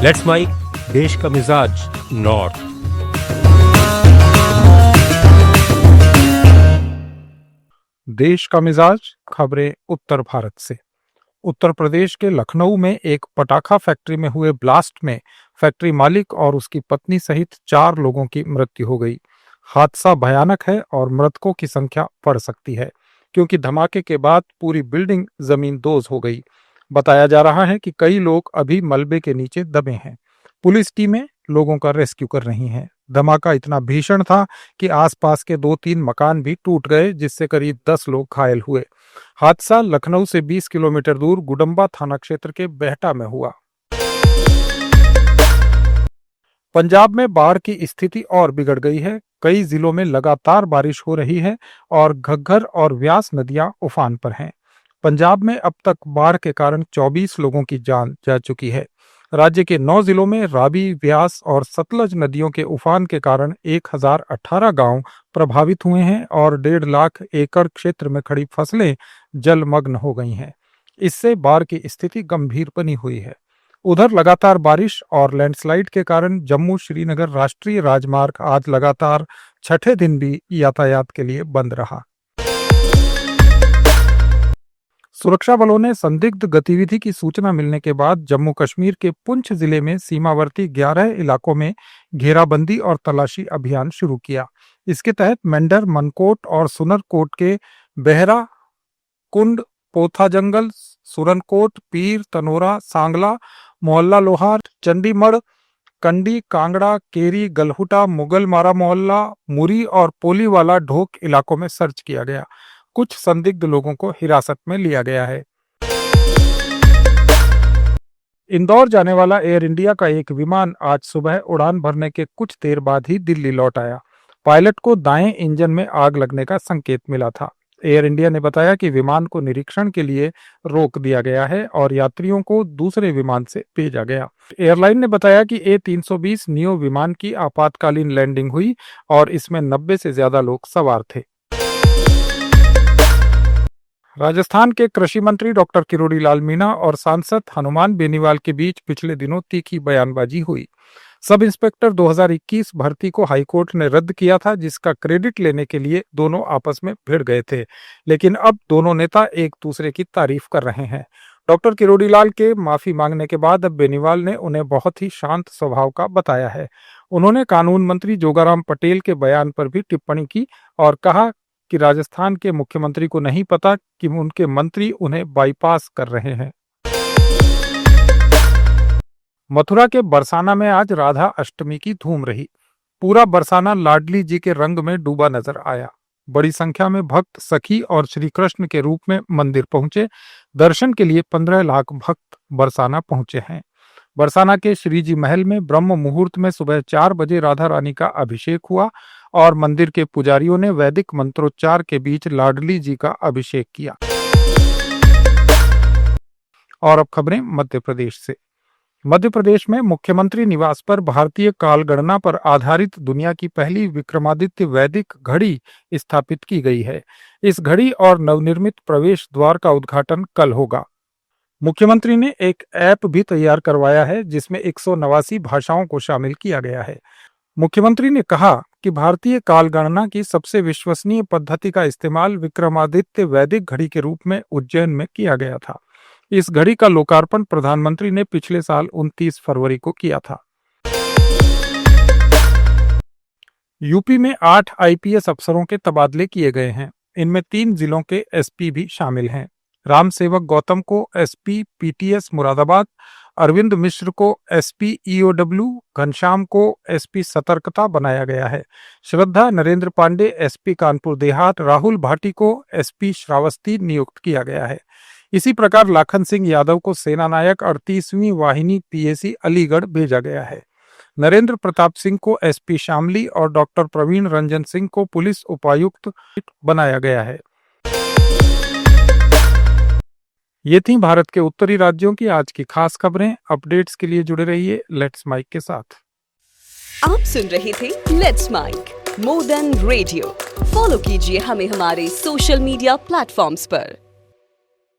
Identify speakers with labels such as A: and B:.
A: Let's mic, देश का मिजाज नॉर्थ।
B: देश का मिजाज खबरें उत्तर भारत से। उत्तर प्रदेश के लखनऊ में एक पटाखा फैक्ट्री में हुए ब्लास्ट में फैक्ट्री मालिक और उसकी पत्नी सहित 4 लोगों की मृत्यु हो गई। हादसा भयानक है और मृतकों की संख्या बढ़ सकती है क्योंकि धमाके के बाद पूरी बिल्डिंग जमींदोज हो गई। बताया जा रहा है कि कई लोग अभी मलबे के नीचे दबे हैं। पुलिस टीमें लोगों का रेस्क्यू कर रही हैं। धमाका इतना भीषण था कि आसपास के 2-3 मकान भी टूट गए, जिससे करीब 10 लोग घायल हुए। हादसा लखनऊ से 20 किलोमीटर दूर गुडम्बा थाना क्षेत्र के बेहटा में हुआ। पंजाब में बाढ़ की स्थिति और बिगड़ गई है। कई जिलों में लगातार बारिश हो रही है और घग्गर और व्यास नदियां उफान पर हैं। पंजाब में अब तक बाढ़ के कारण 24 लोगों की जान जा चुकी है। राज्य के 9 जिलों में रावी, व्यास और सतलज नदियों के उफान के कारण 1018 गांव प्रभावित हुए हैं और 1.5 लाख एकड़ क्षेत्र में खड़ी फसलें जलमग्न हो गई हैं। इससे बाढ़ की स्थिति गंभीर बनी हुई है। उधर लगातार बारिश और लैंडस्लाइड के कारण जम्मू श्रीनगर राष्ट्रीय राजमार्ग आज लगातार छठे दिन भी यातायात के लिए बंद रहा। सुरक्षा बलों ने संदिग्ध गतिविधि की सूचना मिलने के बाद जम्मू कश्मीर के पुंछ जिले में सीमावर्ती 11 इलाकों में घेराबंदी और तलाशी अभियान शुरू किया। इसके तहत मेंढर, मनकोट और सुनरकोट के बेहरा, कुंड, पोथा जंगल, सुरनकोट, पीर, तनोरा, सांगला, मोहल्ला लोहार, चंडीमढ़, कंडी, कांगड़ा, केरी, गलहुटा, मुगल मारा मोहल्ला, मुरी और पोलीवाला ढोक इलाकों में सर्च किया गया। कुछ संदिग्ध लोगों को हिरासत में लिया गया है। इंदौर जाने वाला एयर इंडिया का एक विमान आज सुबह उड़ान भरने के कुछ देर बाद ही दिल्ली लौट आया। पायलट को दाएं इंजन में आग लगने का संकेत मिला था। एयर इंडिया ने बताया कि विमान को निरीक्षण के लिए रोक दिया गया है और यात्रियों को दूसरे विमान से भेजा गया। एयरलाइन ने बताया कि A320 नियो विमान की आपातकालीन लैंडिंग हुई और इसमें 90 से ज्यादा लोग सवार थे। राजस्थान के कृषि मंत्री डॉक्टर किरोड़ी लाल मीणा और सांसद हनुमान बेनीवाल के बीच पिछले दिनों तीखी बयानबाजी हुई। सब इंस्पेक्टर 2021 भर्ती को हाईकोर्ट ने रद्द किया था, जिसका क्रेडिट लेने के लिए दोनों आपस में भिड़ गए थे, लेकिन अब दोनों नेता एक दूसरे की तारीफ कर रहे हैं। डॉक्टर किरोड़ी लाल के माफी मांगने के बाद अब बेनीवाल ने उन्हें बहुत ही शांत स्वभाव का बताया है। उन्होंने कानून मंत्री जोगाराम पटेल के बयान पर भी टिप्पणी की और कहा कि राजस्थान के मुख्यमंत्री को नहीं पता कि उनके मंत्री उन्हें बाईपास कर रहे हैं। मथुरा के बरसाना में आज राधा अष्टमी की धूम रही। पूरा बरसाना लाडली जी के रंग में डूबा नजर आया। बड़ी संख्या में भक्त सखी और श्री कृष्ण के रूप में मंदिर पहुंचे। दर्शन के लिए 15 लाख भक्त बरसाना पहुंचे हैं। बरसाना के श्रीजी महल में ब्रह्म मुहूर्त में सुबह 4 बजे राधा रानी का अभिषेक हुआ और मंदिर के पुजारियों ने वैदिक मंत्रोच्चार के बीच लाडली जी का अभिषेक किया। और अब खबरें मध्य प्रदेश से। मध्य प्रदेश में मुख्यमंत्री निवास पर भारतीय कालगणना पर आधारित दुनिया की पहली विक्रमादित्य वैदिक घड़ी स्थापित की गई है। इस घड़ी और नवनिर्मित प्रवेश द्वार का उद्घाटन कल होगा। मुख्यमंत्री ने एक ऐप भी तैयार करवाया है, जिसमें 189 भाषाओं को शामिल किया गया है। मुख्यमंत्री ने कहा कि भारतीय कालगणना की सबसे विश्वसनीय पद्धति का इस्तेमाल विक्रमादित्य वैदिक घड़ी के रूप में उज्जैन में किया गया था। इस घड़ी का लोकार्पण प्रधानमंत्री ने पिछले साल 29 फरवरी को किया था। यूपी में 8 IPS अफसरों के तबादले किए गए हैं। इनमें 3 जिलों के SP भी शामिल हैं। राम सेवक गौतम को SP PTS मुरादाबाद, अरविंद मिश्र को SP EOW, घनश्याम को SP सतर्कता बनाया गया है। श्रद्धा नरेंद्र पांडे SP कानपुर देहात, राहुल भाटी को SP श्रावस्ती नियुक्त किया गया है। इसी प्रकार लाखन सिंह यादव को सेना नायक 38वीं वाहिनी PAC अलीगढ़ भेजा गया है। नरेंद्र प्रताप सिंह को SP शामली और डॉक्टर प्रवीण रंजन सिंह को पुलिस उपायुक्त बनाया गया है। ये थी भारत के उत्तरी राज्यों की आज की खास खबरें। अपडेट्स के लिए जुड़े रहिए लेट्स माइक के साथ।
C: आप सुन रहे थे let's mike more than radio. Follow कीजिए हमें हमारे सोशल मीडिया प्लेटफॉर्म्स पर।